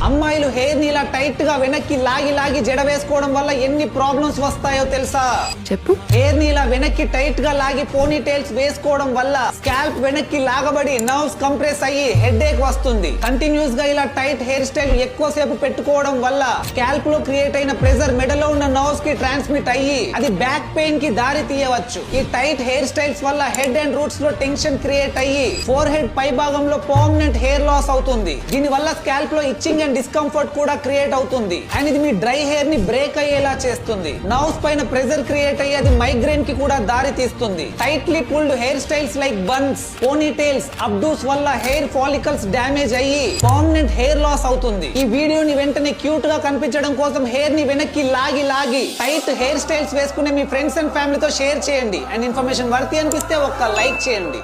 అమ్మాయిలు హెయిర్ ని ఇలా టైట్ గా వెనక్కి లాగి లాగి జడ వేసుకోవడం వల్ల ఎన్ని ప్రాబ్లమ్స్ వస్తాయో తెలుసా? చెప్పు. హెయిర్ ని ఇలా వెనక్కి టైట్ గా లాగి పోనీ టైల్స్ వేసుకోవడం వల్ల స్కాల్ప్ వెనక్కి లాగబడి నర్వ్స్ కంప్రెస్ అయ్యి హెడ్ ఏక్ వస్తుంది. కంటిన్యూస్ గా ఇలా టైట్ హెయిర్ స్టైల్ ఎక్కువసేపు పెట్టుకోవడం వల్ల స్కాల్ప్ లో క్రియేట్ అయిన ప్రెజర్ మెడలో ఉన్న నర్వ్స్ కి ట్రాన్స్మిట్ అయ్యి అది బ్యాక్ పెయిన్ కి దారి తీయవచ్చు. ఈ టైట్ హెయిర్ స్టైల్స్ వల్ల హెడ్ అండ్ రూట్స్ లో టెన్షన్ క్రియేట్ అయ్యి ఫోర్ హెడ్ పై భాగంలో పర్మనెంట్ హెయిర్ లాస్ అవుతుంది. దీని వల్ల స్కాల్ప్ లో ఇచ్చింగ్ అండ్ డిస్కంఫర్ట్ కూడా క్రియేట్ అవుతుంది. అండ్ ఇది మీ డ్రై హెయిర్ ని బ్రేక్ అయ్యేలా చేస్తుంది. నర్వ్స్ పైన ప్రెజర్ క్రియేట్ అయ్యి అది మైగ్రేన్ కి కూడా దారి తీస్తుంది. Tightly pulled hairstyles like buns, ponytails, updos వల్ల హెయిర్ ఫాలికల్స్ డ్యామేజ్ అయ్యి పర్మనెంట్ హెయిర్ లాస్ అవుతుంది. ఈ వీడియోని వెంటనే క్యూట్ గా కనిపించడం కోసం హెయిర్ ని వెనక్కి లాగి లాగి టైట్ హెయిర్ స్టైల్స్ వేసుకునే మీ ఫ్రెండ్స్ అండ్ ఫ్యామిలీతో షేర్ చేయండి. అండ్ ఇన్ఫర్మేషన్ వర్తి అనిపిస్తే ఒక్క లైక్ చేయండి.